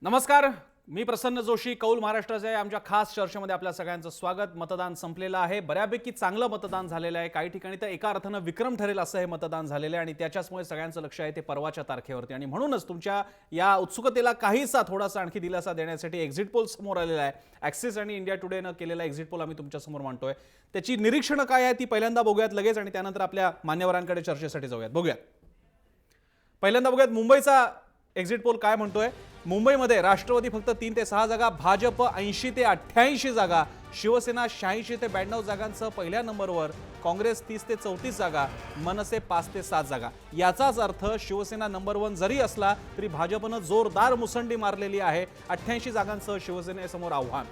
नमस्कार, मी प्रसन्न जोशी. कौल महाराष्ट्राच्या आमच्या खास चर्चेमध्ये आपल्या सगळ्यांचं स्वागत. मतदान संपलेलं आहे, बऱ्यापैकी चांगलं मतदान झालेलं आहे. काही ठिकाणी तर एका अर्थानं विक्रम ठरेल असं हे मतदान झालेलं आहे आणि त्याच्याचमुळे सगळ्यांचं लक्ष आहे ते परवाच्या तारखेवरती. आणि म्हणूनच तुमच्या या उत्सुकतेला काहीसा थोडासा आणखी दिलासा देण्यासाठी एक्झिट पोल समोर आलेला आहे. ॲक्सिस आणि इंडिया टुडेनं केलेला एक्झिट पोल आम्ही तुमच्यासमोर मांडतोय. त्याची निरीक्षणं काय आहे ती पहिल्यांदा बघूयात लगेच आणि त्यानंतर आपल्या मान्यवरांकडे चर्चेसाठी जाऊयात. बघूयात, पहिल्यांदा बघूयात मुंबईचा एक्झिट पोल काय म्हणतोय. मुंबईमध्ये राष्ट्रवादी फक्त 3 ते 6 जागा, भाजप 80 ते 88 जागा, शिवसेना 86 ते 92 जागांसह पहिल्या नंबरवर, काँग्रेस 30 ते 34 जागा, मनसे 5 ते 7 जागा. याचाच अर्थ शिवसेना नंबर 1 जरी असला तरी भाजपनं जोरदार मुसंडी मारलेली आहे. 88 जागांसह शिवसेनेसमोर आव्हान.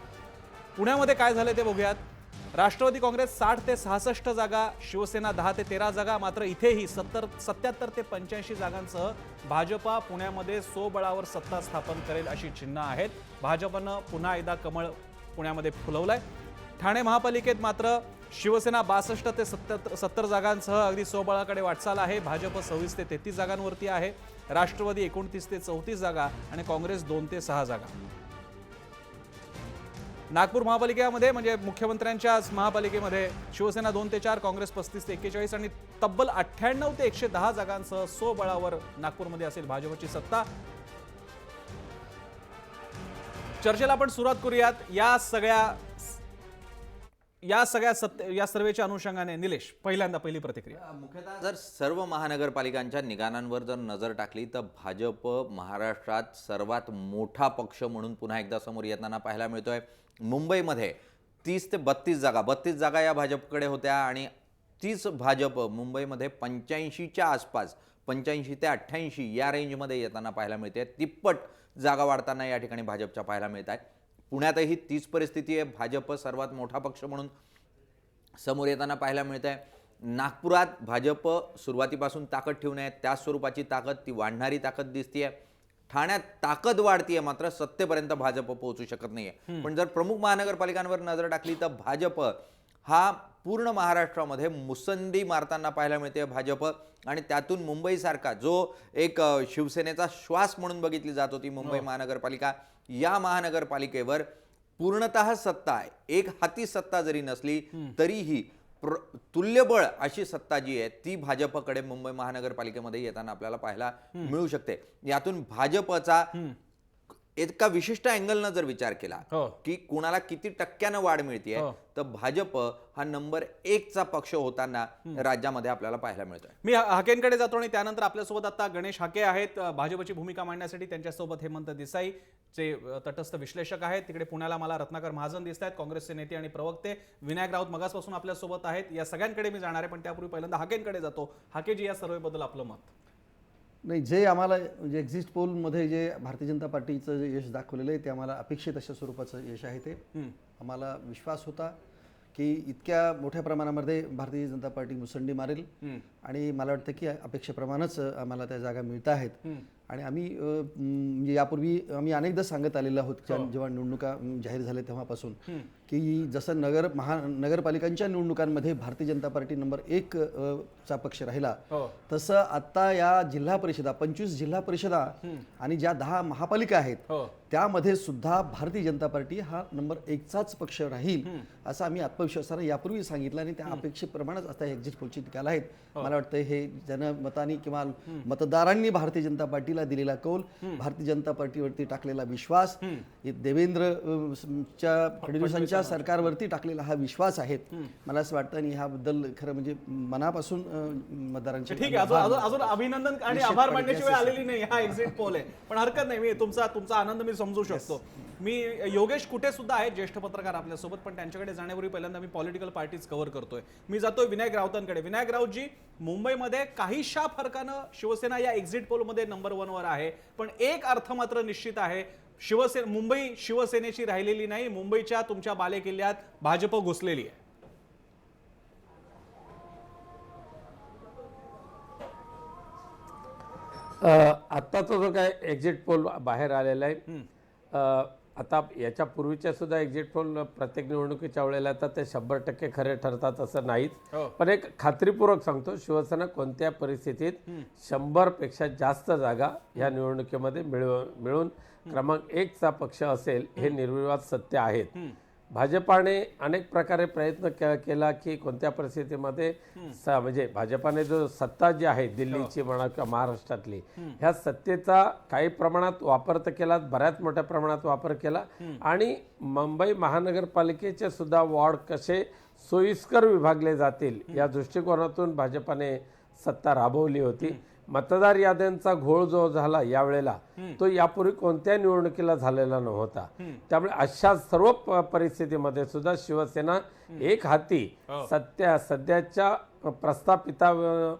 पुण्यामध्ये काय झाले ते बघूयात. राष्ट्रवादी काँग्रेस 60 ते 66 जागा, शिवसेना 10 ते 13 जागा. मात्र इथेही 77 ते 85 जागांसह भाजपा पुण्यामध्ये स्वबळावर सत्ता स्थापन करेल अशी चिन्ह आहेत. भाजपनं पुन्हा एकदा कमळ पुण्यामध्ये फुलवलंय. ठाणे महापालिकेत मात्र शिवसेना 62 ते 70 जागांसह अगदी स्वबळाकडे वाटचाल आहे. भाजप 26 ते 33 जागांवरती आहे. राष्ट्रवादी 29 ते 34 जागा आणि काँग्रेस 2 ते 6 जागा. नागपूर महापालिकेमध्ये म्हणजे मुख्यमंत्र्यांच्या महापालिकेमध्ये शिवसेना 2 ते 4, काँग्रेस 35 ते 41 आणि तब्बल 98 ते 110 जागांसह स्वबळावर नागपूरमध्ये असेल भाजपची सत्ता. चर्चेला आपण सुरुवात करूयात. या सर्वेच्या अनुषंगाने निलेश, पहिली प्रतिक्रिया. मुख्यतः जर सर्व महानगरपालिकांच्या निकालांवर जर नजर टाकली तर भाजप महाराष्ट्रात सर्वात मोठा पक्ष म्हणून पुन्हा एकदा समोर येताना पाहायला मिळतोय. मुंबईमध्ये 30 ते 32 जागा या भाजपकडे होत्या आणि तीच भाजप मुंबईमध्ये 85च्या आसपास 85 ते 88 या रेंजमध्ये येताना पाहायला मिळते. तिप्पट जागा वाढताना या ठिकाणी भाजपच्या पाहायला मिळत आहेत. पुण्यातही तीच परिस्थिती आहे. भाजप सर्वात मोठा पक्ष म्हणून समोर येताना पाहायला मिळत आहे. नागपुरात भाजप सुरुवातीपासून ताकद ठेवून आहे, त्याच स्वरूपाची ताकद, ती वाढणारी ताकद दिसतीये. ठाण्यात ताकद वाढतीये, मात्र सत्तेपर्यंत भाजप पोहोचू शकत नाहीये. पण जर प्रमुख महानगरपालिकांवर नजर टाकली तर भाजप हा पूर्ण महाराष्ट्रामध्ये मुसंडी मारताना पाहायला मिळते. भाजप आणि त्यातून मुंबईसारखा जो एक शिवसेनेचा श्वास म्हणून बघितली जात होती मुंबई महानगरपालिका, या महानगरपालिकेवर पूर्णतः सत्ता आहे. एक हाती सत्ता जरी नसली तरीही तुल्यबळ अशी सत्ता जी आहे ती भाजपकडे मुंबई महानगरपालिकेमध्ये येताना आपल्याला पाहायला मिळू शकते. यातून भाजपचा एका विशिष्ट अँगलनं जर विचार केला की कुणाला किती टक्क्यानं वाढ मिळते तर भाजप हा नंबर 1 चा पक्ष होताना राज्यामध्ये आपल्याला पाहायला मिळतोय. मी हाकेंकडे जातो आणि त्यानंतर आपल्यासोबत आता गणेश हाके आहेत भाजपची भूमिका मांडण्यासाठी. त्यांच्यासोबत हेमंत देसाई जे तटस्थ विश्लेषक आहेत. तिकडे पुण्याला मला रत्नाकर महाजन दिसत आहेत, काँग्रेसचे नेते आणि प्रवक्ते. विनायक राऊत मगासपासून आपल्यासोबत आहेत. या सगळ्यांकडे मी जाणार आहे, पण त्यापूर्वी पहिल्यांदा हाकेंकडे जातो. हाकेजी, या सर्वेबद्दल आपलं मत. नाही, जे आम्हाला म्हणजे एक्झिट पोलमध्ये जे भारतीय जनता पार्टीचं जे यश दाखवलेलं आहे ते आम्हाला अपेक्षित अशा स्वरूपाचं यश आहे. ते आम्हाला विश्वास होता की इतक्या मोठ्या प्रमाणामध्ये भारतीय जनता पार्टी मुसंडी मारेल आणि मला वाटतं की अपेक्षेप्रमाणेच आम्हाला त्या जागा मिळत आहेत. आणि आम्ही म्हणजे यापूर्वी आम्ही अनेकदा सांगत आलेलो आहोत जेव्हा निवडणुका जाहीर झाल्या तेव्हापासून की जसं नगरपालिकांच्या निवडणुकांमध्ये भारतीय जनता पार्टी नंबर 1 चा पक्ष राहिला, तसं आता या जिल्हा परिषदा 25 जिल्हा परिषदा आणि ज्या 10 महापालिका आहेत त्यामध्ये सुद्धा भारतीय जनता पार्टी हा नंबर 1 चाच पक्ष राहील असं आम्ही आत्मविश्वासाने यापूर्वी सांगितलं आणि त्या अपेक्षेप्रमाणेच आता एक्झिट पोलची निकाल आहेत. मला वाटतं हे जनमतानी किंवा मतदारांनी भारतीय जनता पार्टीला दिलेला कौल, भारतीय जनता पार्टीवरती टाकलेला विश्वास, देवेंद्रच्या फडणवीसांच्या सरकारवरती टाकलेला हा विश्वास आहे. मला असं वाटतं आणि ह्याबद्दल खरं म्हणजे मनापासून मतदारांचे ठीक आहे. अजून अभिनंदन आणि आभार मानण्याची वेळ आलेली नाही. हा एक्झिट पोल आहे, पण हरकत नाही. मी तुमचा आनंद मी समजू शकतो. मी योगेश कुठे सुद्धा आहे, ज्येष्ठ पत्रकार आपल्यासोबत, पण त्यांच्याकडे जाण्यापूर्वी पहिल्यांदा मी पॉलिटिकल पार्टीज कव्हर करतोय. मी जातोय विनायक राऊतांकडे. विनायक राऊतजी, मुंबईमध्ये काहीशा फरकानं शिवसेना या एक्झिट पोलमध्ये नंबर 1 वर आहे, पण एक अर्थ मात्र निश्चित आहे, मुंबई शिवसेनेची राहिलेली नाही. मुंबईच्या तुमच्या बालेकिल्ल्यात भाजप घुसलेली आहे. आत्ताचा जो काय एक्झिट पोल बाहेर आलेला आहे, आता याच्या पूर्वीच्या सुद्धा एक्झिट पोल प्रत्येक निवडणुकीच्या वेळेला तर ते 100% खरे ठरतात असं नाहीच. पण एक खात्रीपूर्वक सांगतो, शिवसेना कोणत्या परिस्थितीत 100 पेक्षा जास्त जागा या निवडणुकीमध्ये मिळून क्रमांक 1चा पक्ष असेल हे निर्विवाद सत्य आहेत. भाजपाने अनेक प्रकारे प्रयत्न केला की कोणत्या परिस्थितीमध्ये म्हणजे भाजपाने जो सत्ता जी आहे दिल्लीची म्हणा किंवा महाराष्ट्रातली, ह्या सत्तेचा काही प्रमाणात वापर तर केला, बऱ्याच मोठ्या प्रमाणात वापर केला आणि मुंबई महानगरपालिकेचे सुद्धा वॉर्ड कसे सोयीस्कर विभागले जातील या दृष्टिकोनातून भाजपाने सत्ता राबवली होती. मतदार याद्यांचा घोळ जो झाला यावेळेला तो यापूर्वी कोणत्या निवडणुकीला झालेला नव्हता. त्यामुळे अशा सर्व परिस्थितीमध्ये सुद्धा शिवसेना एक हाती सध्याच्या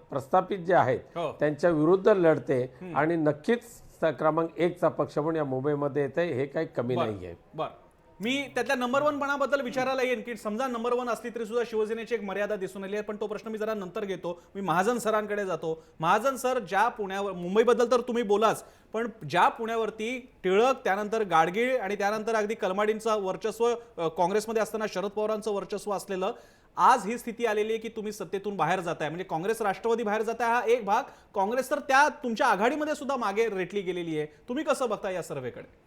प्रस्थापित जे आहेत त्यांच्या विरुद्ध लढते आणि नक्कीच क्रमांक 1चा पक्ष म्हणून या मुंबईमध्ये येते, हे काही कमी नाहीये. बरं, मी त्यातल्या नंबर 1 पणाबद्दल विचारायला येईन की समजा नंबर 1 असली तरी सुद्धा शिवसेनेची एक मर्यादा दिसून आली आहे, पण तो प्रश्न मी जरा नंतर घेतो. मी महाजन सरांकडे जातो. महाजन सर, ज्या पुण्यावर, मुंबईबद्दल तर तुम्ही बोलाच, पण ज्या पुण्यावरती टिळक, त्यानंतर गाडगीळ आणि त्यानंतर अगदी कलमाडींचं वर्चस्व, काँग्रेसमध्ये असताना शरद पवारांचं वर्चस्व असलेलं, आज ही स्थिती आलेली आहे की तुम्ही सत्तेतून बाहेर जाताय, म्हणजे काँग्रेस राष्ट्रवादी बाहेर जाताय हा एक भाग, काँग्रेस तर त्या तुमच्या आघाडीमध्ये सुद्धा मागे रेटली गेलेली आहे. तुम्ही कसं बघता या सर्व्हेकडे?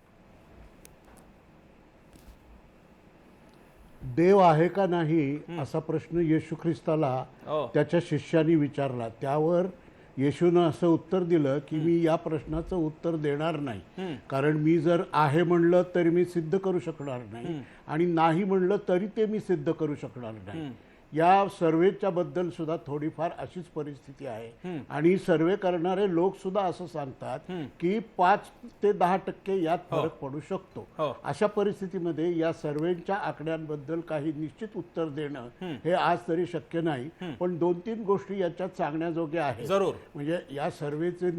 देव आहे का नाही असा प्रश्न येशू ख्रिस्ताला त्याच्या शिष्यांनी विचारला. त्यावर येशूनं असं उत्तर दिलं की मी या प्रश्नाचं उत्तर देणार नाही, कारण मी जर आहे म्हणलं तरी मी सिद्ध करू शकणार नाही आणि नाही म्हणलं तरी ते मी सिद्ध करू शकणार नाही. या सर्वेच्या बद्दल सुद्धा थोडीफार अशीच परिस्थिती आहे आणि सर्वे करणारे लोक सुद्धा असं सांगतात की 5 ते 10% यात फरक पडू शकतो. अशा परिस्थितीमध्ये या सर्वेच्या आकड्यांबद्दल काही निश्चित उत्तर देणं हे आज तरी शक्य नाही. पण 2-3 गोष्टी याच्यात सांगण्याजोग्या आहेत. जरूर, म्हणजे या सर्वेचे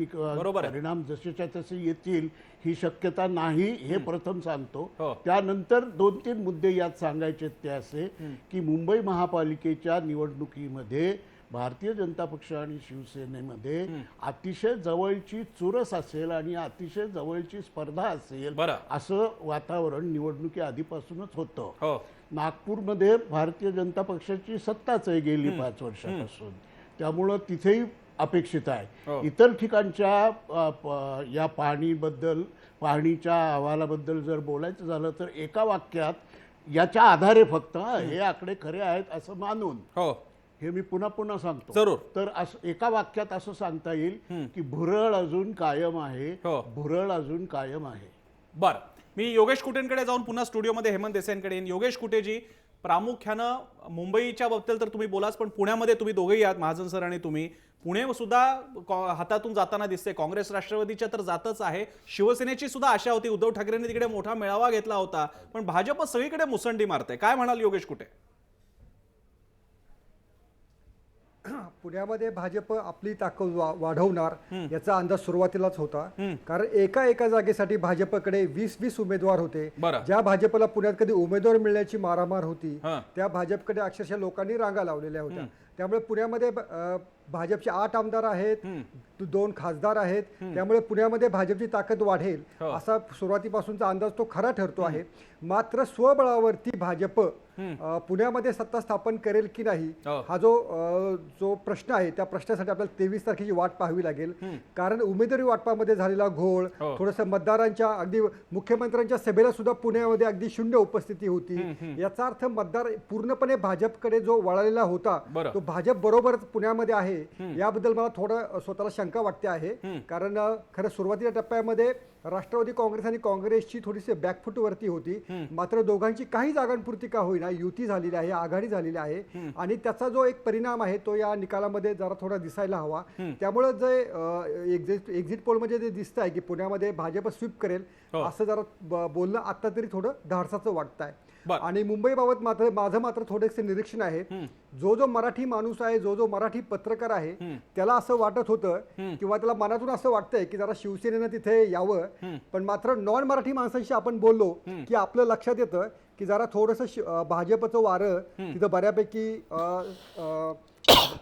परिणाम जसेच्या तसे येतील ही शक्यता नाही हे प्रथम सांगतो. त्यानंतर 2-3 मुद्दे यात सांगायचे ते असे की मुंबई महापालिकेच्या निवडणुकीमध्ये भारतीय जनता पक्ष आणि शिवसेनेमध्ये अतिशय जवळची चुरस असेल आणि अतिशय जवळची स्पर्धा असेल असं वातावरण निवडणुकी आधीपासूनच होतं. नागपूरमध्ये भारतीय जनता पक्षाची सत्ताच आहे गेली 5 वर्षापासून, त्यामुळं तिथेही अपेक्षित आहे. इतर ठिकाणच्या या पाहणीच्या अहवालाबद्दल जर बोलायचं झालं तर एका वाक्यात याच्या आधारे फक्त हे आकडे खरे आहेत असं मानून, हे मी पुन्हा सांगतो, तर एका वाक्यात असं सांगता येईल की भुरळ अजून कायम आहे, भुरळ अजून कायम आहे. बरं, मी योगेश कुटेंकडे जाऊन पुन्हा स्टुडिओमध्ये हेमंत देसाईंकडे येईन. योगेश कुटेजी, प्रामुख्यानं मुंबईच्या बाबतीत तर तुम्ही बोलाच, पण पुण्यामध्ये तुम्ही दोघेही आहात, महाजन सर आणि तुम्ही. पुणे सुद्धा हातातून जाताना दिसते. काँग्रेस राष्ट्रवादीच्या तर जातच आहे. शिवसेनेची सुद्धा आशा होती, उद्धव ठाकरेंनी तिकडे मोठा मेळावा घेतला होता, पण भाजप सगळीकडे मुसंडी मारते. काय म्हणाल योगेश कुटे? पुण्यामध्ये भाजप आपली ताकद वाढवणार याचा अंदाज सुरुवातीलाच होता, कारण एका जागेसाठी भाजपकडे 20 उमेदवार होते. ज्या भाजपला पुण्यात कधी उमेदवार मिळण्याची मारामार होती त्या भाजपकडे अक्षरशः लोकांनी रांगा लावलेल्या होत्या. त्यामुळे पुण्यामध्ये भाजपचे 8 आमदार आहेत, 2 खासदार आहेत, त्यामुळे पुण्यामध्ये भाजपची ताकद वाढेल असा सुरुवातीपासूनचा अंदाज तो खरा ठरतो आहे. मात्र स्वबळावरती भाजप पुण्यामध्ये सत्ता स्थापन करेल की नाही हा जो प्रश्न आहे, त्या प्रश्नासाठी आपल्याला 23 तारखेची वाट पाहावी लागेल. कारण उमेदवारी वाटपामध्ये झालेला घोळ, थोडंसं मतदारांच्या, अगदी मुख्यमंत्र्यांच्या सभेला सुद्धा पुण्यामध्ये अगदी शून्य उपस्थिती होती. याचा अर्थ मतदार पूर्णपणे भाजपकडे जो वळलेला होता तो भाजप बरोबर पुण्यामध्ये आहे. याबद्दल मला थोडं स्वतःला शंका वाटते आहे, कारण खरं सुरुवातीच्या टप्प्यामध्ये राष्ट्रवादी काँग्रेस आणि काँग्रेसची थोडीशी बॅकफूट वरती होती. मात्र दोघांची काही जागांपुरती का होईना युती झालेली आहे, आघाडी झालेली आहे आणि त्याचा जो एक परिणाम आहे तो या निकालामध्ये जरा थोडा दिसायला हवा. त्यामुळे जे एक्झिट पोल मध्ये जे दिसत आहे की पुण्यामध्ये भाजप स्वीप करेल असं जरा बोलणं आता तरी थोडं धाडसाचं वाटत आहे. आणि मुंबईबाबत माझं मात्र थोडेसे निरीक्षण आहे. जो मराठी माणूस आहे, जो मराठी पत्रकार आहे, त्याला असं वाटत होतं किंवा त्याला मनातून असं वाटतंय की जरा शिवसेनेनं तिथे यावं होतं, पण मात्र नॉन मराठी माणसांशी आपण बोललो की आपलं लक्षात येतं की जरा थोडंसं भाजपचं वारं तिथं बऱ्यापैकी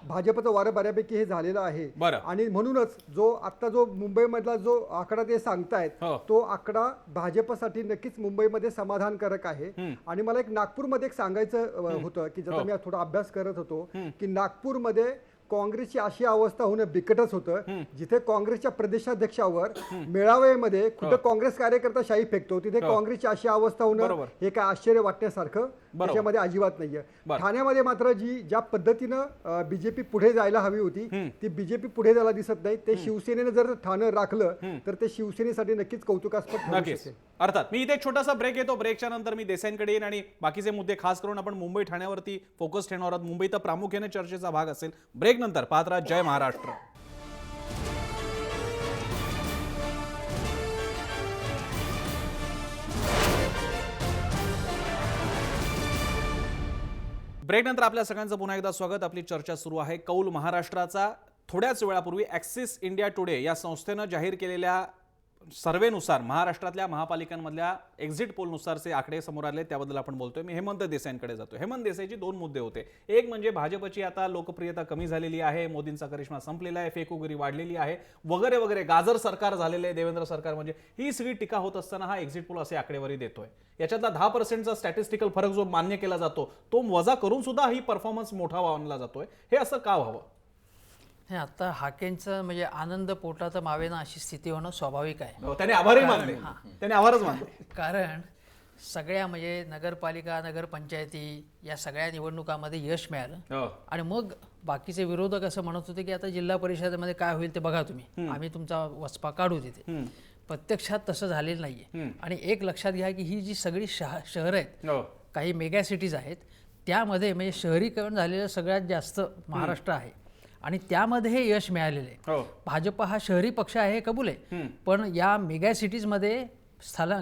भाजपचं वारं बऱ्यापैकी हे झालेलं आहे. बरं. आणि म्हणूनच जो मुंबईमधला जो आकडा ते सांगतायत हो. तो आकडा भाजपसाठी नक्कीच मुंबईमध्ये समाधानकारक आहे. आणि मला एक नागपूरमध्ये एक सांगायचं होतं की जसं मी थोडा अभ्यास करत होतो की नागपूरमध्ये काँग्रेसची अशी अवस्था होणं बिकटच होतं, जिथे काँग्रेसच्या प्रदेशाध्यक्षावर मेळाव्यामध्ये खुद्द काँग्रेस कार्यकर्ता शाई फेकतो, तिथे काँग्रेसची अशी अवस्था होणं हे काय आश्चर्य वाटण्यासारखं त्याच्यामध्ये अजिबात नाहीये. ठाण्यामध्ये मात्र ज्या पद्धतीनं बीजेपी पुढे जायला हवी होती ती बीजेपी पुढे जायला दिसत नाही. ते शिवसेनेनं जर ठाणं राखलं तर ते शिवसेनेसाठी नक्कीच कौतुकास्पद ठरू नक्कीच. शकेल. अर्थात मी इथे एक छोटासा ब्रेक येतो. ब्रेकच्या नंतर मी देसाईंकडे येईन आणि बाकीचे मुद्दे खास करून आपण मुंबई ठाण्यावरती फोकस ठेवणार आहोत. मुंबई तर प्रामुख्याने चर्चेचा भाग असेल. ब्रेक नंतर पाहत राहा जय महाराष्ट्र. ब्रेक नंतर आपल्या सगळ्यांचं पुन्हा एकदा स्वागत. आपली चर्चा सुरू आहे कौल महाराष्ट्राचा. थोड्याच वेळापूर्वी ॲक्सिस इंडिया टुडे या संस्थेनं जाहीर केलेल्या सर्वेनुसार महाराष्ट्रातल्या महापालिकांमधल्या एक्झिट पोलनुसारचे आकडे समोर आले, त्याबद्दल आपण बोलतोय. मी हेमंत देसाईंकडे जातो. हेमंत देसाईची दोन मुद्दे होते. एक म्हणजे भाजपची आता लोकप्रियता कमी झालेली आहे, मोदींचा करिश्मा संपलेला आहे, फेकूगिरी वाढलेली आहे वगैरे वगैरे, गाजर सरकार झालेले आहे, देवेंद्र सरकार, म्हणजे ही सगळी टीका होत असताना हा एक्झिट पोल असे आकडेवारी देतोय. याच्यातला 10% स्टॅटिस्टिकल फरक जो मान्य केला जातो तो वजा करून सुद्धा ही परफॉर्मन्स मोठा मानला जातोय. हे असं का व्हावं? हे आता हाकेंचं म्हणजे आनंद पोटात मावेना अशी स्थिती होणं स्वाभाविक आहे. त्याने आभारही मानले, त्याने आभारच मानले. कारण सगळ्या म्हणजे नगरपालिका नगरपंचायती या सगळ्या निवडणुकामध्ये यश मिळालं आणि मग बाकीचे विरोधक असं म्हणत होते की आता जिल्हा परिषदेमध्ये काय होईल ते बघा तुम्ही, आम्ही तुमचा वचपा काढू तिथे. प्रत्यक्षात तसं झालेलं नाहीये. आणि एक लक्षात घ्या की ही जी सगळी शहरं आहेत, काही मेगा सिटीज आहेत, त्यामध्ये म्हणजे शहरीकरण झालेलं सगळ्यात जास्त महाराष्ट्र आहे आणि त्यामध्ये हे यश मिळालेलं आहे. भाजप हा शहरी पक्ष आहे हे कबूल आहे, पण या मेगा सिटीजमध्ये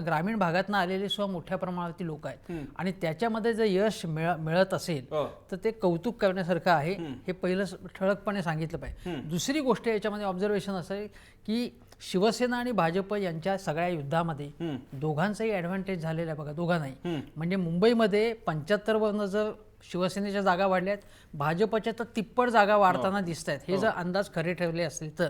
ग्रामीण भागातून आलेले सुद्धा मोठ्या प्रमाणावरती लोक आहेत आणि त्याच्यामध्ये जर यश मिळत असेल तर ते कौतुक करण्यासारखं आहे. हे पहिलं ठळकपणे सांगितलं पाहिजे. दुसरी गोष्ट याच्यामध्ये ऑब्झर्वेशन असं आहे की शिवसेना आणि भाजप यांच्या सगळ्या युद्धामध्ये दोघांचाही ॲडव्हान्टेज झालेला आहे बघा, दोघांनाही. म्हणजे मुंबईमध्ये 75 वरनं जर शिवसेनेच्या जागा वाढल्यात, भाजपच्या तर तिप्पट जागा वाढताना दिसत आहेत. हे जर अंदाज खरे ठरले असतील तर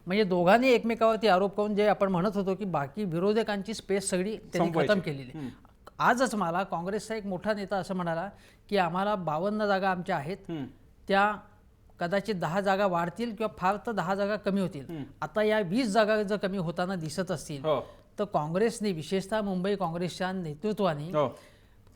म्हणजे दोघांनी एकमेकावरती आरोप करून जे आपण म्हणत होतो की बाकी विरोधकांची स्पेस सगळी त्यांनी खतम केलेली. आजच मला काँग्रेसचा एक मोठा नेता असं म्हणाला की आम्हाला 52 जागा आमच्या आहेत, त्या कदाचित 10 जागा वाढतील किंवा फार तर 10 जागा कमी होतील. आता या 20 जागा जर कमी होताना दिसत असतील तर काँग्रेसने, विशेषतः मुंबई काँग्रेसच्या नेतृत्वाने,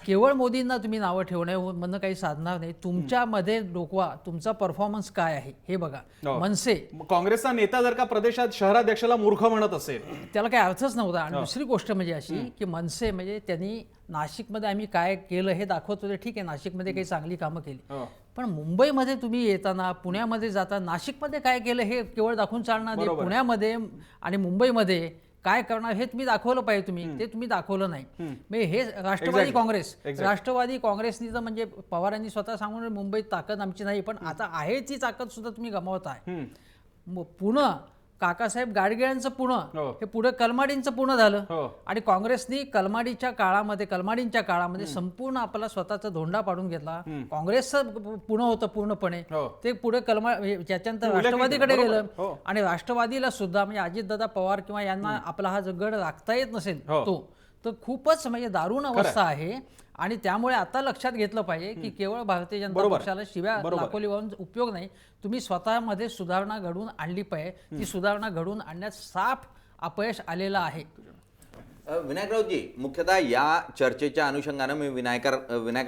केवळ मोदींना तुम्ही नावं ठेवण्यामधनं काही साधणार नाही. तुमच्यामध्ये डोकवा, तुमचा परफॉर्मन्स काय आहे हे बघा. मनसे, काँग्रेसचा नेता जर का प्रदेशात शहराध्यक्षाला मूर्ख म्हणत असेल त्याला काही अर्थच नव्हता. आणि दुसरी गोष्ट म्हणजे अशी की मनसे म्हणजे त्यांनी नाशिकमध्ये आम्ही काय केलं हे दाखवत होते. ठीक आहे, नाशिकमध्ये काही चांगली कामं केली, पण मुंबईमध्ये तुम्ही येताना, पुण्यामध्ये जाता, नाशिकमध्ये काय केलं हे केवळ दाखवून चालणार नाही. पुण्यामध्ये आणि मुंबईमध्ये काय करणार हे तुम्ही दाखवलं पाहिजे. ते तुम्ही दाखवलं नाही. म्हणजे हे राष्ट्रवादी काँग्रेसनी तर म्हणजे पवारांनी स्वतः सांगून मुंबईत ताकद आमची नाही, पण आता आहे ती ताकद सुद्धा तुम्ही गमावत आहे. पुणे, काकासाहेब गाडगिळांचं पुणे हे पुढे कलमाडींचं पुणे झालं आणि काँग्रेसनी कलमाडींच्या काळामध्ये संपूर्ण आपला स्वतःचा धोंडा पाडून घेतला. काँग्रेसचं पुणे होतं पूर्णपणे, ते पुढे त्याच्यानंतर राष्ट्रवादीकडे गेलं आणि राष्ट्रवादीला सुद्धा म्हणजे अजितदादा पवार किंवा यांना आपला हा जो गड राखता येत नसेल तर खूपच म्हणजे दारुण अवस्था आहे. आणि त्यामुळे आता लक्षात घेतलं पाहिजे की केवळ भारतीय जनता पक्षाला शिव्या दाखवली वाहून उपयोग नाही. तुम्ही स्वतःमध्ये सुधारणा घडवून आणली पाहिजे. ती सुधारणा घडवून आणण्यात साफ अपयश आलेलं आहे. विनायकरावजी, मुख्यतः या चर्चेच्या अनुषंगानं मी विनायक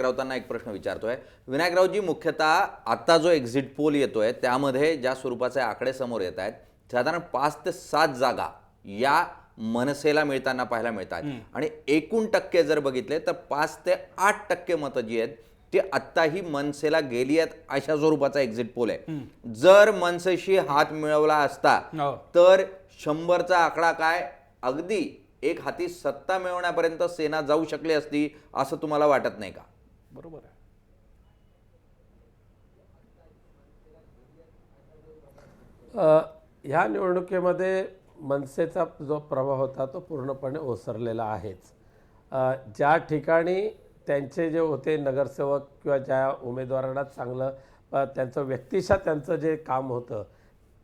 राऊतांना एक प्रश्न विचारतोय. विनायकरावजी, मुख्यतः आता जो एक्झिट पोल येतोय त्यामध्ये ज्या स्वरूपाचे आकडे समोर येत आहेत, साधारण 5 ते 7 जागा या मनसेला मिळताना पाहायला मिळतात आणि एकूण टक्के जर बघितले तर 5 ते 8% मतं जी आहेत ती आत्ताही मनसेला गेली आहेत, अशा स्वरूपाचा एक्झिट पोल आहे. जर मनसेशी हात मिळवला असता तर 100चा आकडा काय अगदी एक हाती सत्ता मिळवण्यापर्यंत सेना जाऊ शकली असती असं तुम्हाला वाटत नाही का? बरोबर आहे. ह्या निवडणुकीमध्ये मनसेचा जो प्रभाव होता तो पूर्णपणे ओसरलेला आहेच. ज्या ठिकाणी त्यांचे जे होते नगरसेवक किंवा ज्या उमेदवारांना चांगलं त्यांचं व्यक्तिशः त्यांचं जे काम होतं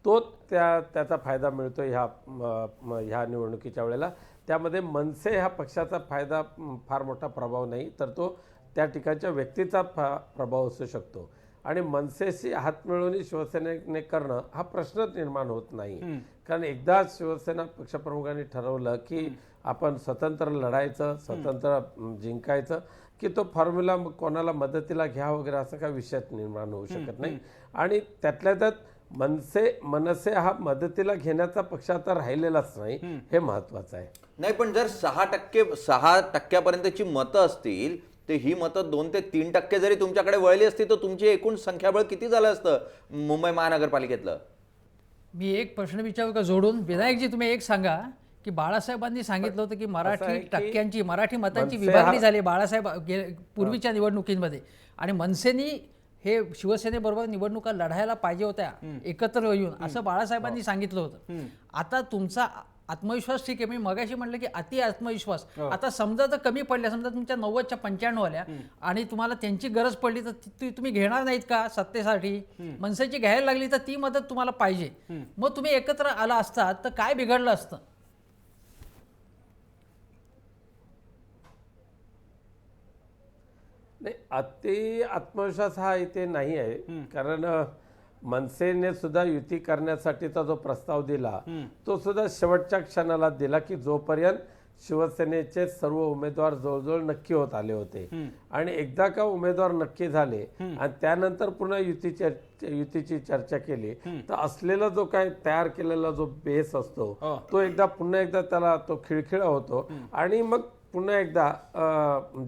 तो त्याचा फायदा मिळतो ह्या निवडणुकीच्या वेळेला. त्यामध्ये मनसे ह्या पक्षाचा फायदा फार मोठा प्रभाव नाही, तर तो त्या ठिकाणच्या व्यक्तीचा प्रभाव असू शकतो. आणि मनसेशी हातमिळवणी शिवसेनेने करणं हा प्रश्नच निर्माण होत नाही, कारण एकदा शिवसेना पक्षप्रमुखांनी ठरवलं की आपण स्वतंत्र लढायचं, स्वतंत्र जिंकायचं, की तो फॉर्म्युला कोणाला मदतीला घ्या वगैरे असा काही विषय निर्माण होऊ शकत नाही. आणि त्यातल्या त्यात मनसे हा मदतीला घेण्याचा पक्ष आता राहिलेलाच नाही, हे महत्वाचं आहे. नाही, पण जर 6% मतं असतील तर ही मतं 2 ते 3% जरी तुमच्याकडे वळली असती तर तुमची एकूण संख्याबळ किती झालं असतं मुंबई महानगरपालिकेतलं? मी एक प्रश्न विचारू का जोडून? विनायकजी, तुम्ही एक सांगा की बाळासाहेबांनी सांगितलं होतं की मराठी मतांची विभागणी झाली बाळासाहेब पूर्वीच्या निवडणुकीमध्ये, आणि मनसेनी हे शिवसेनेबरोबर निवडणुका लढायला पाहिजे होत्या एकत्र येऊन, असं बाळासाहेबांनी सांगितलं होतं. आता तुमचा आत्मविश्वास ठीक आहे, मी मगाशी म्हटलं की अति आत्मविश्वास आता समजा जर कमी पडल्या, समजा तुमच्या 90च्या 95 आल्या आणि तुम्हाला त्यांची गरज पडली तर तुम्ही घेणार नाहीत का सत्तेसाठी? मनसेची घ्यायला लागली तर ती मदत तुम्हाला पाहिजे, मग तुम्ही एकत्र आला असतात तर काय बिघडलं असतं? नाही, अति आत्मविश्वास हा इथे नाही आहे, कारण मनसेने सुद्धा युती करण्यासाठीचा जो प्रस्ताव दिला तो सुद्धा शेवटच्या क्षणाला दिला की जोपर्यंत शिवसेनेचे सर्व उमेदवार जवळजवळ नक्की होत आले होते. आणि एकदा का उमेदवार नक्की झाले आणि त्यानंतर पुन्हा युतीची चर्चा केली तर असलेला जो काय तयार केलेला जो बेस असतो तो पुन्हा एकदा त्याला तो खिळखिळा होतो आणि मग पुन्हा एकदा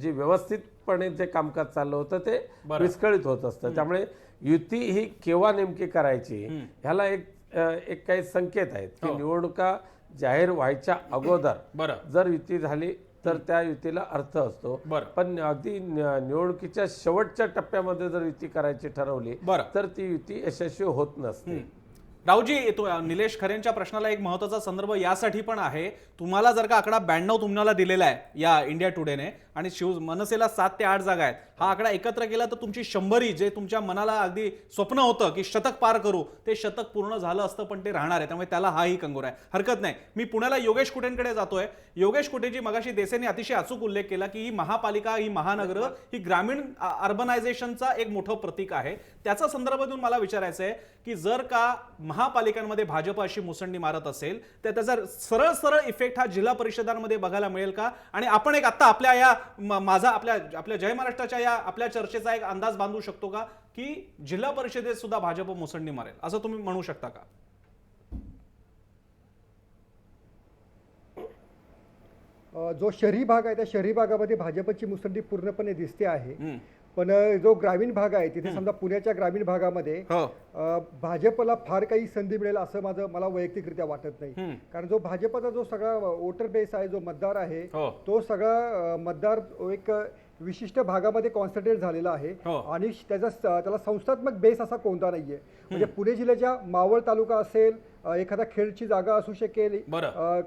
जी व्यवस्थितपणे जे कामकाज चाललं होतं ते विस्कळीत होत असतं. त्यामुळे युती ही केव्हा नेमकी करायची ह्याला एक काही संकेत आहेत की निवडणुका जाहीर व्हायच्या अगोदर जर युती झाली तर त्या युतीला अर्थ असतो. पण अगदी निवडणुकीच्या शेवटच्या टप्प्यामध्ये जर युती करायची ठरवली तर ती युती यशस्वी होत नसते. रावजी, निलेश खरेंच्या प्रश्नाला एक महत्त्वाचा संदर्भ यासाठी पण आहे, तुम्हाला जर का आकडा 92 तुम्हाला दिलेला आहे या इंडिया टुडेने आणि मनसेला 7 ते 8 जागा आहेत, हा आकडा एकत्र केला तर तुमची 100 जे तुमच्या मनाला अगदी स्वप्न होतं की शतक पार करू, ते शतक पूर्ण झालं असतं, पण ते राहणार आहे. त्यामुळे त्याला हाही कंगोरा आहे. हरकत नाही. मी पुण्याला योगेश कुटेंकडे जातोय. योगेश कुटेजी, मगाशी देसेने अतिशय अचूक उल्लेख केला की ही महापालिका, ही महानगर ही ग्रामीण अर्बनायझेशनचा एक मोठं प्रतीक आहे. त्याचा संदर्भ देऊन मला विचारायचं आहे की जर का महापालिकांमध्ये भाजप अशी मुसंडी मारत असेल तर त्याचा सरळ सरळ इफेक्ट हा जिल्हा परिषदांमध्ये बघायला मिळेल का? आणि आपण एक आता आपल्या या आपल्या जय महाराष्ट्राच्या या आपल्या चर्चेचा एक अंदाज बांधू शकतो का की जिल्हा परिषदेत सुद्धा भाजप मुसंडी मारेल असं तुम्ही म्हणू शकता का? जो शहरी भाग आहे त्या शहरी भागामध्ये भाजपची मुसंडी पूर्णपणे दिसते आहे, पण जो ग्रामीण भाग आहे तिथे समजा पुण्याच्या ग्रामीण भागामध्ये भाजपला फार काही संधी मिळेल असं मला वैयक्तिकरित्या वाटत नाही. कारण जो भाजपचा जो सगळा वोटर बेस आहे, जो मतदार आहे, तो सगळा मतदार एक विशिष्ट भागामध्ये कॉन्सन्ट्रेट झालेला आहे आणि त्याला संस्थात्मक बेस असा कोणता नाहीये. म्हणजे पुणे जिल्ह्याच्या मावळ तालुका असेल, एखादा खेडची जागा असू शकेल,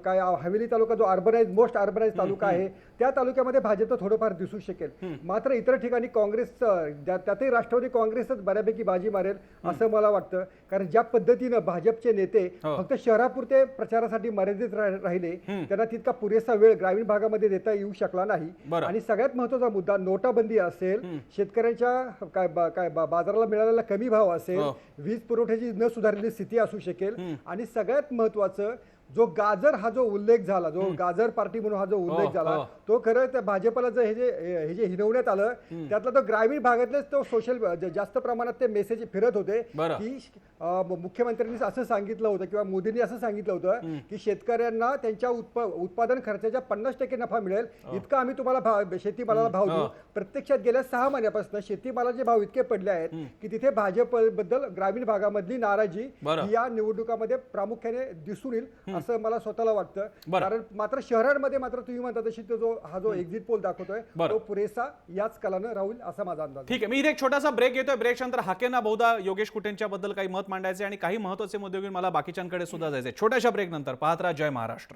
काय हवेली तालुका जो मोस्ट अर्बनाइज तालुका आहे त्या तालुक्यामध्ये भाजपचं थोडंफार दिसू शकेल. मात्र इतर ठिकाणी काँग्रेस, त्यातही राष्ट्रवादी काँग्रेसच बऱ्यापैकी बाजी मारेल असं मला वाटतं. कारण ज्या पद्धतीनं भाजपचे नेते फक्त शहरापुरते प्रचारासाठी मर्यादित राहिले, त्यांना तितका पुरेसा वेळ ग्रामीण भागामध्ये देता येऊ शकला नाही. आणि सगळ्यात महत्त्वाचा मुद्दा नोटाबंदी असेल, शेतकऱ्यांच्या काय बाजाराला मिळालेला कमी भाव असेल, वीज पुरवठ्याची न सुधारलेली स्थिती असू शकेल, आणि सगळ्यात महत्त्वाचं जो गाजर हा जो उल्लेख झाला, जो गाजर पार्टी म्हणून हा जो उल्लेख झाला, तो खरं त्या भाजपला जर हे जे हिनवण्यात आलं त्यातला तो ग्रामीण भागातलेच तो सोशल जास्त प्रमाणात ते मेसेज फिरत होते की मुख्यमंत्र्यांनी असं सांगितलं होतं किंवा मोदींनी असं सांगितलं होतं की शेतकऱ्यांना त्यांच्या उत्पादन खर्चाच्या 50% नफा मिळेल इतका आम्ही तुम्हाला शेतीमालाला भाव देऊ. प्रत्यक्षात गेल्या 6 महिन्यापासून शेतीमालाचे भाव इतके पडले आहेत की तिथे भाजप बद्दल ग्रामीण भागामधली नाराजी या निवडणुकामध्ये प्रामुख्याने दिसून येईल असं मला स्वतःला वाटतं. कारण मात्र शहरांमध्ये मात्र तुम्ही म्हणता तशी तो जो एक्झिट पोल दाखवतोय तो पुरेसा याच कलानं राहील असा माझा अंदाज. ठीक आहे, मी इथे एक छोटासा ब्रेक घेतोय. ब्रेकच्या नंतर हाकेंना बहुधा योगेश कुटेंच्या बद्दल काही मत मांडायचे आणि काही महत्त्वाचे मुद्दे घेऊन मला बाकीच्यांकडे सुद्धा जायचे. छोट्याशा ब्रेक नंतर पाहत राहा जय महाराष्ट्र.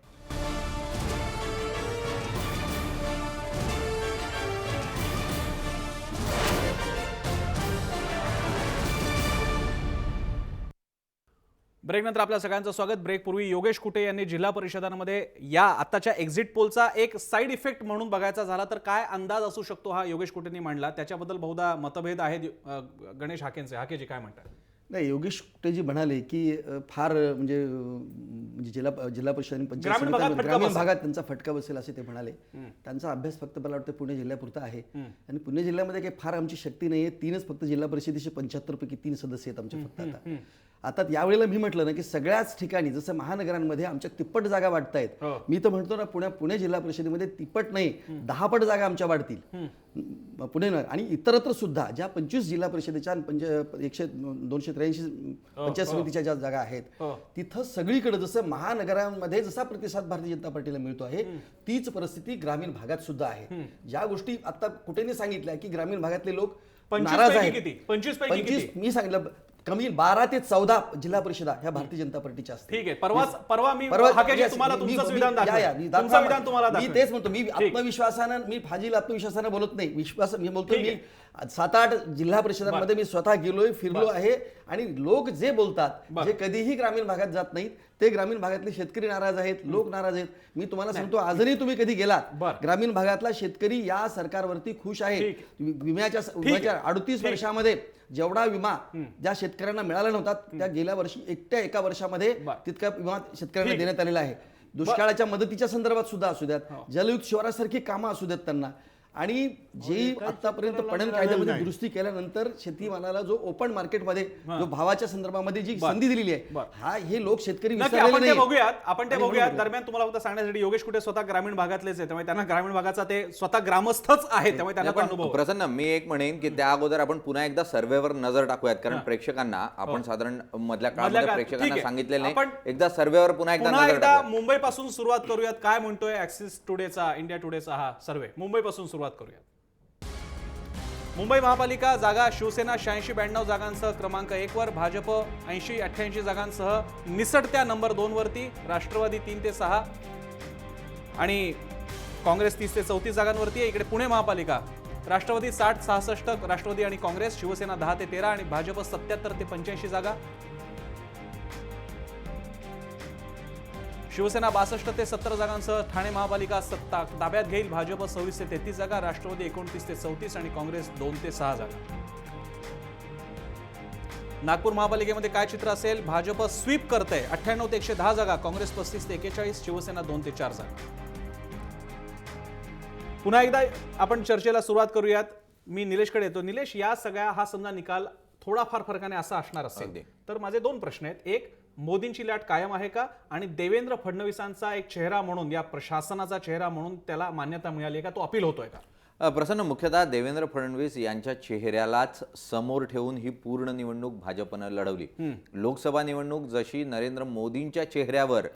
ब्रेकनंतर आपल्या सगळ्यांचं स्वागत. ब्रेकपूर्वी योगेश कुटे यांनी जिल्हा परिषदांमध्ये या आताच्या एक्झिट पोलचा एक साईड इफेक्ट म्हणून बघायचा झाला तर काय अंदाज असू शकतो हा योगेश कुटेंनी मांडला. त्याच्याबद्दल बहुधा मतभेद आहेत. गणेश हाकेंचे, हाकेजी काय म्हणतात? नाही, योगेश कुटेजी म्हणाले की फार म्हणजे जिल्हा परिषद आणि पंचायत समित्यांमध्ये ग्रामीण भागात त्यांचा फटका बसेल असे ते म्हणाले. त्यांचा अभ्यास फक्त मला वाटतं पुणे जिल्ह्यापुरता आहे आणि पुणे जिल्ह्यामध्ये काही फार आमची शक्ती नाही आहे. 3च फक्त जिल्हा परिषदेचे 75 पैकी 3 सदस्य आहेत आमचे फक्त. आता यावेळेला मी म्हटलं ना की सगळ्याच ठिकाणी जसं महानगरांमध्ये आमच्या तिप्पट जागा वाढतायत. मी तर म्हणतो ना पुणे जिल्हा परिषदेमध्ये तिप्पट नाही 10 पट जागा आमच्या वाढतील पुणे आणि इतरत्र सुद्धा ज्या 25 जिल्हा परिषदेच्या 283 पंचायत समितीच्या ज्या जागा आहेत तिथं सगळीकडे जसं महानगरांमध्ये जसा प्रतिसाद भारतीय जनता पार्टीला मिळतो आहे तीच परिस्थिती ग्रामीण भागात सुद्धा आहे. ज्या गोष्टी आता कुठेही सांगितल्या की ग्रामीण भागातले लोक नाराज आहेत. 25 मी सांगितलं कमी 12 ते 14 जिल्हा परिषदा ह्या भारतीय जनता पार्टीच्या असतात. ठीक आहे, परवा मी हाकेजी तुम्हाला तुमचं विधान दाखवलं. मी तेच म्हणतो, मी आत्मविश्वासानं मी फाजील आत्मविश्वासानं बोलत नाही. विश्वास मी बोलतो. मी 7-8 जिल्हा परिषदांमध्ये मी स्वतः गेलोय, फिरलो आहे आणि लोक जे बोलतात जे कधीही ग्रामीण भागात जात नाहीत ते ग्रामीण भागातले शेतकरी नाराज आहेत, लोक नाराज आहेत. मी तुम्हाला सांगतो आजही तुम्ही कधी गेलात ग्रामीण भागातला शेतकरी या सरकारवरती खुश आहे. विम्याच्या 38 वर्षामध्ये जेवढा विमा ज्या शेतकऱ्यांना मिळाला नव्हता त्या गेल्या वर्षी एका वर्षामध्ये तितका विमा शेतकऱ्यांना देण्यात आलेला आहे. दुष्काळाच्या मदतीच्या संदर्भात सुद्धा असू द्यात, जलयुक्त शिवारासारखी कामं असू द्यात त्यांना. आणि जे आतापर्यंत पणन कायद्यामध्ये दुरुस्ती केल्यानंतर शेतीमालाला जो ओपन मार्केटमध्ये जो भावाच्या संदर्भामध्ये जी संधी दिलेली आहे हे लोक शेतकरी आपण ते बघूयात. दरम्यान तुम्हाला फक्त सांगण्यासाठी योगेश कुटे स्वतः ग्रामीण भागातलेच आहे त्यामुळे त्यांना ग्रामीण भागाचा ते स्वतः ग्रामस्थच आहे त्यामुळे त्यांना अनुभव. प्रसन्न, मी एक म्हणेन की त्या अगोदर आपण पुन्हा एकदा सर्व्हेवर नजर टाकूयात कारण प्रेक्षकांना आपण साधारण मधल्या काळामध्ये प्रेक्षकांना सांगितलेलं नाही. एकदा सर्व्हेवर पुन्हा एकदा मुंबई पासून सुरुवात करूयात. काय म्हणतोय ऍक्सिस टुडेचा, इंडिया टुडेचा हा सर्व्हे? मुंबई पासून सुरुवात करूया. मुंबई महापालिका जागा शिवसेना 86-92 जागांसह क्रमांक 1 वर, भाजप 80-88 जागांसह निसटत्या नंबर 2 वरती, राष्ट्रवादी 3 ते 6 आणि काँग्रेस 30 ते 34 जागांवरती आहे. इकडे पुणे महापालिका राष्ट्रवादी 60-66, राष्ट्रवादी आणि काँग्रेस, शिवसेना 10 ते 13 आणि भाजप 77 ते 85 जागा, शिवसेना 62 ते 70 जागांसह ठाणे महापालिका सत्ता ताब्यात घेईल. भाजप 26 ते 33 जागा, राष्ट्रवादी 29 ते 34 आणि काँग्रेस 2 ते 6 जागा. नागपूर महापालिकेमध्ये काय चित्र असेल? भाजप स्वीप करते 98 ते 110 जागा, काँग्रेस 35 ते 41, शिवसेना 2 ते 4 जागा. पुन्हा एकदा आपण चर्चेला सुरुवात करूयात. मी निलेशकडे येतो. निलेश, या सगळ्या हा समजा निकाल थोडाफार फरकाने असा असणार असेल तर माझे 2 प्रश्न आहेत. एक, मोदींची लाट कायम आहे का? आणि देवेंद्र फडणवीसांचा एक चेहरा म्हणून, या प्रशासनाचा चेहरा म्हणून त्याला मान्यता मिळाली का? तो अपील होतोय का? प्रसन्न, मुख्यतः देवेंद्र फडणवीस यांच्या चेहऱ्यालाच समोर ठेवून ही पूर्ण निवडणूक भाजपनं लढवली. लोकसभा निवडणूक जशी नरेंद्र मोदींच्या चेहऱ्यावर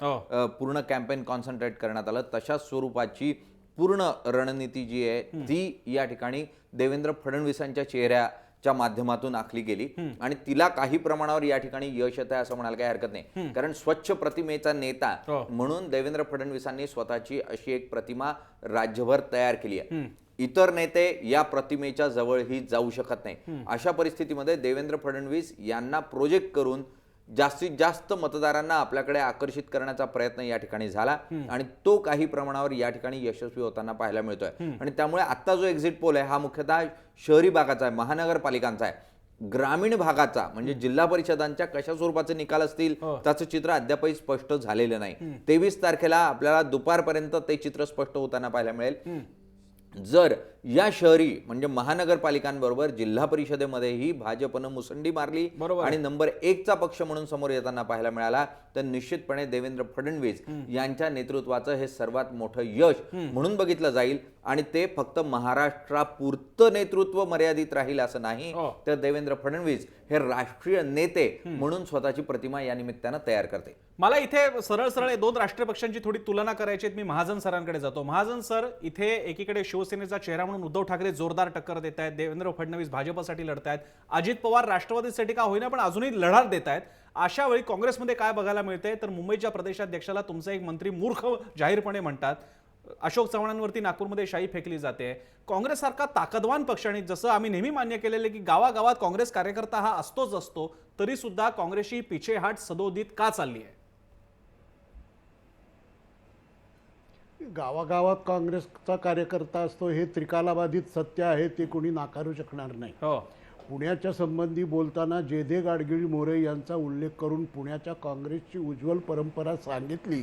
पूर्ण कॅम्पेन कॉन्सन्ट्रेट करण्यात आलं तशाच स्वरूपाची पूर्ण रणनीती जी आहे ती या ठिकाणी देवेंद्र फडणवीसांच्या चेहऱ्याच्या माध्यमातून आखली गेली आणि तिला काही प्रमाणावर या ठिकाणी यश येत आहे असं म्हणायला काही हरकत नाही. कारण स्वच्छ प्रतिमेचा नेता म्हणून देवेंद्र फडणवीसांनी स्वतःची अशी एक प्रतिमा राज्यभर तयार केली आहे. इतर नेते या प्रतिमेच्या जवळही जाऊ शकत नाही. अशा परिस्थितीमध्ये देवेंद्र फडणवीस यांना प्रोजेक्ट करून जास्तीत जास्त मतदारांना आपल्याकडे आकर्षित करण्याचा प्रयत्न या ठिकाणी झाला आणि तो काही प्रमाणावर या ठिकाणी यशस्वी होताना पाहायला मिळतोय. आणि त्यामुळे आता जो एक्झिट पोल आहे हा मुख्यतः शहरी भागाचा आहे, महानगरपालिकांचा आहे. ग्रामीण भागाचा म्हणजे जिल्हा परिषदांच्या कशा स्वरूपाचे निकाल असतील त्याचं चित्र अद्यापही स्पष्ट झालेलं नाही. 23 तारखेला आपल्याला दुपारपर्यंत ते चित्र स्पष्ट होताना पाहायला मिळेल. जर या शहरी म्हणजे महानगरपालिकांबरोबर जिल्हा परिषदेमध्येही भाजपनं मुसंडी मारली आणि नंबर 1 चा पक्ष म्हणून समोर येताना पाहायला मिळाला, तर निश्चितपणे देवेंद्र फडणवीस यांच्या नेतृत्वाचं हे सर्वात मोठं यश म्हणून बघितलं जाईल. आणि ते फक्त महाराष्ट्रापुरतं नेतृत्व मर्यादित राहील असं नाही, तर देवेंद्र फडणवीस हे राष्ट्रीय नेते म्हणून स्वतःची प्रतिमा या निमित्तानं तयार करते. मला इथे सरळ सरळ 2 राष्ट्रीय पक्षांची थोडी तुलना करायची आहे. मी महाजन सरांकडे जातो. महाजन सर, इथे एकीकडे शिवसेनेचा चेहरा म्हणून उद्धव ठाकरे जोरदार टक्कर देत आहेत, देवेंद्र फडणवीस भाजपसाठी लढत आहेत, अजित पवार राष्ट्रवादीसाठी का होईना पण अजूनही लढा देत आहेत. अशा वेळी काँग्रेसमध्ये काय बघायला मिळतंय, तर मुंबईच्या प्रदेशाध्यक्षाला तुमचा एक मंत्री मूर्ख जाहीरपणे म्हणतात. अशोक चव्हाणांवरती नागपूरमध्ये शाई फेकली जाते. काँग्रेस सारखा ताकदवान पक्ष, आणि जसं आम्ही नेहमी मान्य केलेले की गावागावात काँग्रेस कार्यकर्ता हा असतोच असतो, तरी सुद्धा काँग्रेसची पिछेहाट सदोदित का चालली आहे? गावागावात काँग्रेसचा कार्यकर्ता असतो हे त्रिकालाबाधित सत्य आहे, ते कोणी नाकारू शकणार नाही. पुण्याच्या संबंधी बोलताना जेधे गाडगिळ मोरे यांचा उल्लेख करून पुण्याच्या काँग्रेसची उज्ज्वल परंपरा सांगितली,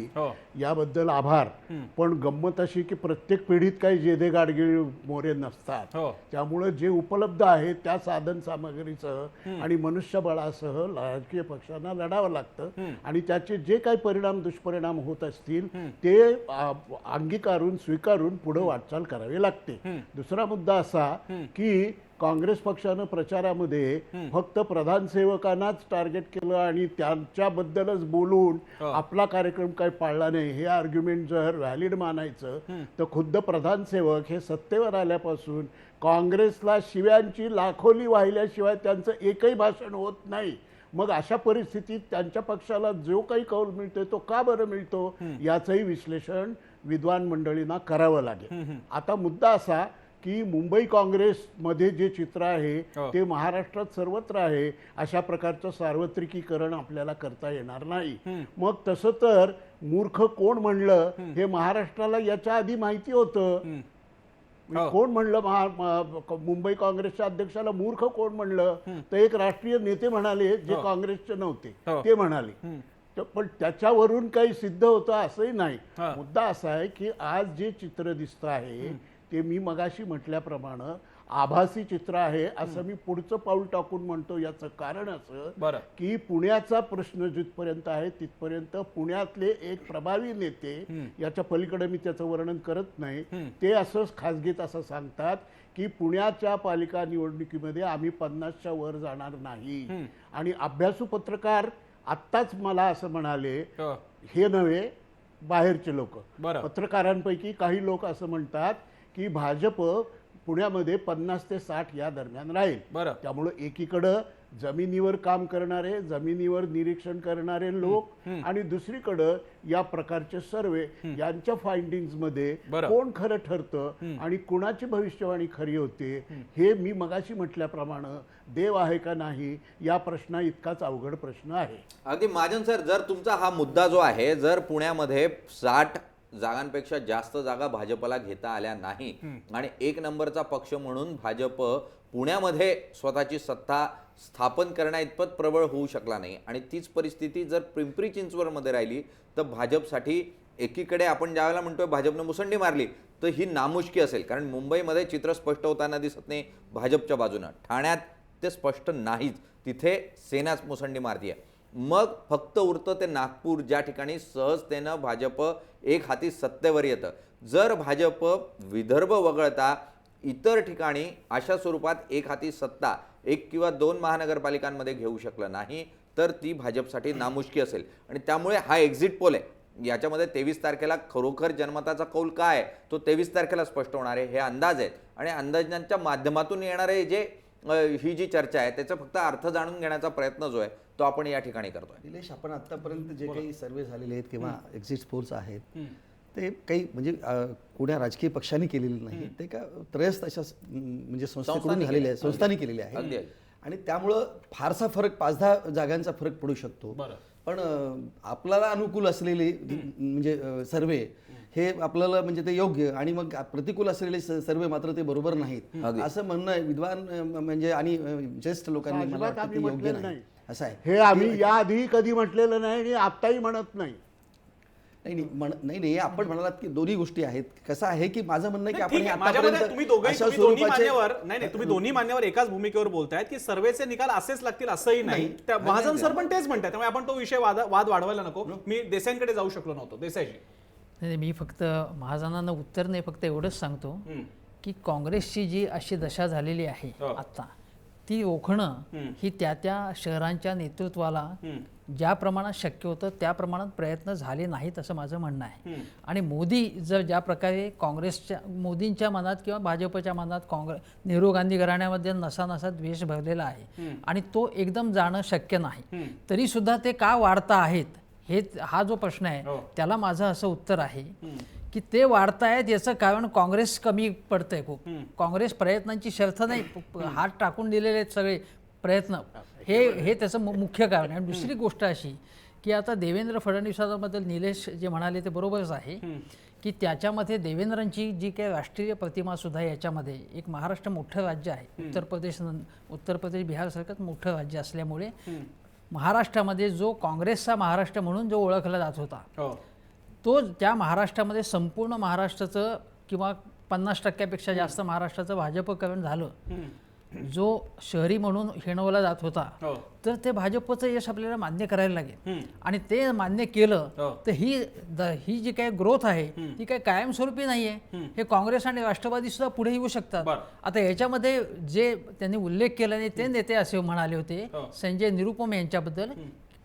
याबद्दल आभार. पण गंमत अशी की प्रत्येक पिढीत काही जेधे गाडगिळ मोरे नसतात. त्यामुळे जे उपलब्ध आहे त्या साधन सामग्रीसह आणि मनुष्यबळासह राजकीय पक्षांना लढावं लागतं आणि त्याचे जे काही परिणाम दुष्परिणाम होत असतील ते अंगीकारून स्वीकारून पुढे वाटचाल करावी लागते. दुसरा मुद्दा असा की काँग्रेस पक्षानं प्रचारामध्ये फक्त प्रधान सेवकांनाच टार्गेट केलं आणि त्यांच्याबद्दलच बोलून आपला कार्यक्रम काही पाळला नाही, हे आर्ग्युमेंट जर व्हॅलिड मानायचं तर खुद्द प्रधान सेवक हे सत्तेवर आल्यापासून काँग्रेसला शिव्यांची लाखोली वाहिल्याशिवाय त्यांचं एकही भाषण होत नाही. मग अशा परिस्थितीत त्यांच्या पक्षाला जो काही कौल मिळतोय तो का बरं मिळतो याचंही विश्लेषण विद्वान मंडळींना करावं लागेल. आता मुद्दा असा की मुंबई काँग्रेसमध्ये जे चित्र आहे ते महाराष्ट्रात सर्वत्र आहे, अशा प्रकारचं सार्वत्रिकीकरण आपल्याला करता येणार नाही. मग तसं तर मूर्ख कोण म्हणलं हे महाराष्ट्राला याच्या आधी माहिती होतं. कोण म्हणलं मुंबई काँग्रेसच्या अध्यक्षाला मूर्ख कोण म्हणलं, तर एक राष्ट्रीय नेते म्हणाले जे काँग्रेसचे नव्हते, ते म्हणाले. पण त्याच्यावरून काही सिद्ध होतं असंही नाही. मुद्दा असा आहे की आज जे चित्र दिसतं आहे ते मी मगाशी म्हटल्याप्रमाणे आभासी चित्र आहे असं मी पुढचं पाऊल टाकून म्हणतो. याचं कारण असं की पुण्याचा प्रश्न जिथपर्यंत आहे तिथपर्यंत पुण्यातले एक प्रभावी नेते, याच्या पलीकडे मी त्याचं वर्णन करत नाही, ते असं खासगीत असं सांगतात की पुण्याच्या पालिका निवडणुकीमध्ये आम्ही 50च्या वर जाणार नाही. आणि अभ्यासू पत्रकार आत्ताच मला असं म्हणाले, हे नव्हे बाहेरचे लोक, पत्रकारांपैकी काही लोक असं म्हणतात की भाजप पुण्यामध्ये 50 ते 60 या दरम्यान राहील. त्यामुळे एकीकडं जमिनीवर काम करणारे, जमिनीवर निरीक्षण करणारे लोक आणि दुसरीकडं या प्रकारचे सर्वे यांच्या फाइंडिंग्स मध्ये कोण खरं ठरतं आणि कुणाची भविष्यवाणी खरी होते हे मी मगाशी म्हटल्याप्रमाणे देव आहे का नाही या प्रश्ना इतकाच अवघड प्रश्न आहे. अगदी महाजन सर, जर तुमचा हा मुद्दा जो आहे, जर पुण्यामध्ये 60 जागांपेक्षा जास्त जागा भाजपला घेता आल्या नाही आणि 1 नंबरचा पक्ष म्हणून भाजप पुण्यामध्ये स्वतःची सत्ता स्थापन करण्याइतपत प्रबळ होऊ शकला नाही आणि तीच परिस्थिती जर पिंपरी चिंचवडमध्ये राहिली तर भाजपसाठी एकीकडे आपण ज्यावेळेला म्हणतोय भाजपने मुसंडी मारली तर ही नामुष्की असेल, कारण मुंबईमध्ये चित्र स्पष्ट होताना दिसत नाही भाजपच्या बाजूनं. ठाण्यात ते स्पष्ट नाहीच, तिथे सेनाच मुसंडी मारतीये. मग फक्त उरतं ते नागपूर, ज्या ठिकाणी सहजतेनं भाजप एक हाती सत्तेवर येतं. जर भाजप विदर्भ वगळता इतर ठिकाणी अशा स्वरूपात एक हाती सत्ता 1 किंवा 2 महानगरपालिकांमध्ये घेऊ शकलं नाही तर ती भाजपसाठी नामुष्की असेल. आणि त्यामुळे हा एक्झिट पोल आहे, याच्यामध्ये 23 तारखेला खरोखर जनमताचा कौल काय तो 23 तारखेला स्पष्ट होणार आहे, हे अंदाज आहेत. आणि अंदाजांच्या माध्यमातून येणारे जे ही जी चर्चा आहे त्याचा फक्त अर्थ जाणून घेण्याचा प्रयत्न जो आहे तो आपण या ठिकाणी करतोय. निलेश, आपण आतापर्यंत जे काही सर्वे झालेले आहेत किंवा एक्झिट पोल्स आहेत ते काही म्हणजे कुण्या राजकीय पक्षांनी केलेले नाही, ते का त्रयस्थ अशा म्हणजे संस्थेकडून झालेले आहे, संस्थांनी केलेले आहे. आणि त्यामुळं फारसा फरक 5-10 जागांचा फरक पडू शकतो. पण आपल्याला अनुकूल असलेले म्हणजे सर्वे हे आपल्याला म्हणजे ते योग्य आणि मग प्रतिकूल असलेले सर्वे मात्र ते बरोबर नाहीत असं म्हणणं विद्वान म्हणजे आणि ज्येष्ठ लोकांनी मला वाटतं ते योग्य नाही असं आहे. हे आम्ही याआधी कधी म्हटलेलं नाही आणि आत्ताही म्हणत नाही. नाही आपण म्हणालात की दोन्ही गोष्टी आहेत. कसं आहे की माझं म्हणणं आहे की आपण ठीक हे आहे, माझ्यामध्ये आतापर्यंत तुम्ही दोघंही अशा तुम्ही दोन्ही स्वरूपाचे मान्यवर नाही तुम्ही दोन्ही मान्यवर एकाच भूमिकेवर बोलतायत की सर्वेचे निकाल असेच लागतील असंही नाही. त्या महाजन सर पण तेच म्हणतात, त्यामुळे आपण तो विषय वाद वाढवायला नको. मी देसाईंकडे जाऊ शकलो नव्हतो. देसाईजी. नाही, मी फक्त महाजनांना उत्तर नाही, फक्त एवढंच सांगतो की काँग्रेसची जी अशी दशा झालेली आहे आता, ती ओळखणं ही त्या शहरांच्या नेतृत्वाला ज्या प्रमाणात शक्य होतं त्या प्रमाणात प्रयत्न झाले नाहीत असं माझं म्हणणं आहे. आणि मोदी जर ज्या प्रकारे मोदींच्या मनात किंवा भाजपच्या मनात नेहरू गांधी घराण्यामध्ये नसा द्वेष भरलेला आहे आणि तो एकदम जाणं शक्य नाही, तरी सुद्धा ते का वाढता आहेत हा जो प्रश्न आहे त्याला माझं असं उत्तर आहे की ते वाढतायत याचं कारण काँग्रेस कमी पडतंय खूप. काँग्रेस प्रयत्नांची शर्थ नाही, हात टाकून दिलेले आहेत सगळे प्रयत्न, हे त्याचं मुख्य कारण आहे. आणि दुसरी गोष्ट अशी की आता देवेंद्र फडणवीसांबद्दल निलेश जे म्हणाले ते बरोबरच आहे की त्याच्यामध्ये देवेंद्रांची जी काही राष्ट्रीय प्रतिमा सुद्धा याच्यामध्ये एक महाराष्ट्र मोठं राज्य आहे, उत्तर प्रदेश बिहारसारखंच मोठं राज्य असल्यामुळे महाराष्ट्रामध्ये जो काँग्रेसचा महाराष्ट्र म्हणून जो ओळखला जात होता तो त्या महाराष्ट्रामध्ये संपूर्ण महाराष्ट्राचं किंवा 50% जास्त महाराष्ट्राचं भाजपकरण झालं. जो शहरी म्हणून हिणवला जात होता तर ते भाजपचं यश आपल्याला मान्य करायला लागेल. आणि ते मान्य केलं तर ही जी काही ग्रोथ आहे ती काही कायमस्वरूपी नाहीये. हे काँग्रेस आणि राष्ट्रवादी सुद्धा पुढे येऊ शकतात. आता याच्यामध्ये जे त्यांनी उल्लेख केला नाही ते नेते असे म्हणाले होते, संजय निरुपम यांच्याबद्दल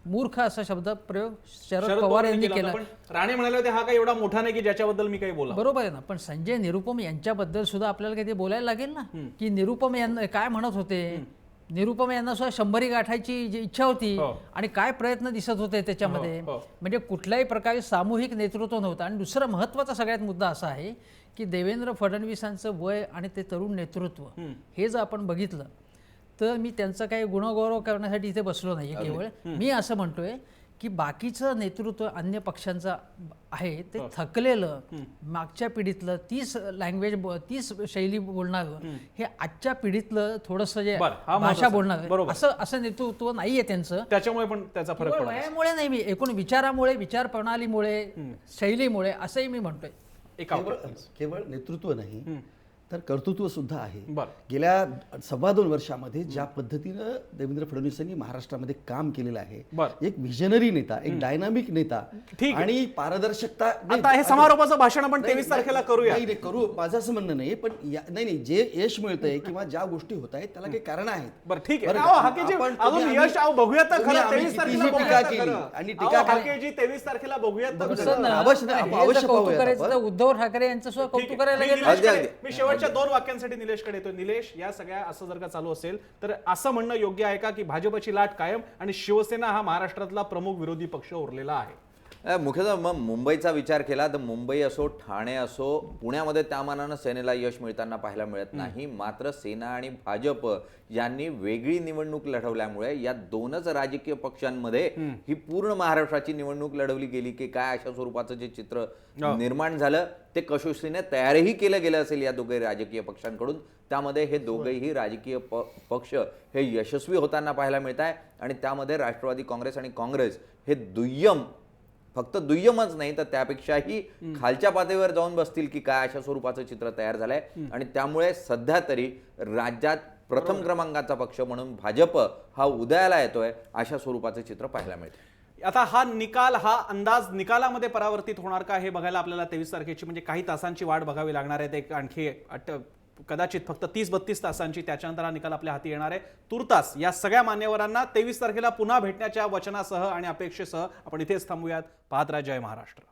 मूर्ख असा शब्द प्रयोग शरद पवार यांनी केला. राणे म्हणाले होते हा काही एवढा मोठा नाही की ज्याच्याबद्दल मी काही बोला. बरोबर आहे ना, पण संजय निरुपम यांच्याबद्दल सुद्धा आपल्याला काही बोलायला लागेल ना की निरुपम यांना काय म्हणत होते. निरुपम यांना सुद्धा 100 गाठायची जी इच्छा होती आणि काय प्रयत्न दिसत होते त्याच्यामध्ये. म्हणजे कुठल्याही प्रकारे सामूहिक नेतृत्व नव्हतं. आणि दुसरा महत्वाचा सगळ्यात मुद्दा असा आहे की देवेंद्र फडणवीसांचं वय आणि ते तरुण नेतृत्व हे जर आपण बघितलं तर मी त्यांचा काही गुणगौरव करण्यासाठी इथे बसलो नाही. केवळ मी असं म्हणतोय की बाकीचं नेतृत्व अन्य पक्षांचं आहे ते थकलेलं, मागच्या पिढीतलं तीच शैली बोलणारं, हे आजच्या पिढीतलं थोडंसं जे भाषा बोलणारं असं नेतृत्व नाहीये त्यांचं. त्याच्यामुळे पण त्याचा फरक पडतो. वयामुळे नाही, मी एकूण विचारामुळे, विचार प्रणालीमुळे, शैलीमुळे असंही मी म्हणतोय. केवळ नेतृत्व नाही तर कर्तृत्व सुद्धा आहे. गेल्या 2.25 वर्षामध्ये ज्या पद्धतीनं देवेंद्र फडणवीसांनी महाराष्ट्रामध्ये काम केलेलं आहे, एक व्हिजनरी नेता, एक डायनामिक नेता आणि पारदर्शकता. आता हे समारोपाचं भाषण आपण 23 तारखेला करूया. नाही करू, माझं असं म्हणणं नाही, पण नाही जे यश मिळतंय किंवा ज्या गोष्टी होत आहेत त्याला काही कारण आहेत. बरं ठीक आहे, अजून यश बघूयात तर खरं. 23 तारखेला टीका केली आणि टीका हाकेजी 23 तारखेला बघूयात तर कौतुक करायचं तर उद्धव ठाकरे यांचं सुद्धा कौतुक करायला लागेल. मी शेवटच्या 2 वाक्यांसाठी निलेशकडे येतो. निलेश, या सगळ्या असं जर का चालू असेल तर असं म्हणणं योग्य आहे का की भाजपची लाट कायम आणि शिवसेना हा महाराष्ट्रातला प्रमुख विरोधी पक्ष उरलेला आहे? मुख्यतः मग मुंबईचा विचार केला तर मुंबई असो, ठाणे असो, पुण्यामध्ये त्या मानानं सेनेला यश मिळताना पाहायला मिळत नाही. मात्र सेना आणि भाजप यांनी वेगळी निवडणूक लढवल्यामुळे या दोनच राजकीय पक्षांमध्ये ही पूर्ण महाराष्ट्राची निवडणूक लढवली गेली की काय अशा स्वरूपाचं जे चित्र निर्माण झालं ते कसोशीने तयारही केलं गेलं असेल या दोघे राजकीय पक्षांकडून. त्यामध्ये हे दोघेही राजकीय पक्ष हे यशस्वी होताना पाहायला मिळत आहे. आणि त्यामध्ये राष्ट्रवादी काँग्रेस आणि काँग्रेस हे फक्त दुय्यमच नाही तर त्यापेक्षाही खालच्या पातळीवर जाऊन बसतील की काय अशा स्वरूपाचं चित्र तयार झालंय. आणि त्यामुळे सध्या तरी राज्यात प्रथम क्रमांकाचा पक्ष म्हणून भाजप हा उदयाला येतोय अशा स्वरूपाचं चित्र पाहायला मिळतं. आता हा निकाल, हा अंदाज निकालामध्ये परावर्तित होणार का हे बघायला आपल्याला 23 तारखेची म्हणजे काही तासांची वाट बघावी लागणार आहे. ते आणखी कदाचित फक्त 30-32 तासांची, त्याच्यानंतर हा निकाल आपल्या हाती येणार आहे. तुर्तास या सगळ्या मान्यवरांना 23 तारखेला पुन्हा भेटण्याच्या वचनासह आणि अपेक्षेसह आपण इथेच थांबूयात. पाहत राहा जय महाराष्ट्र.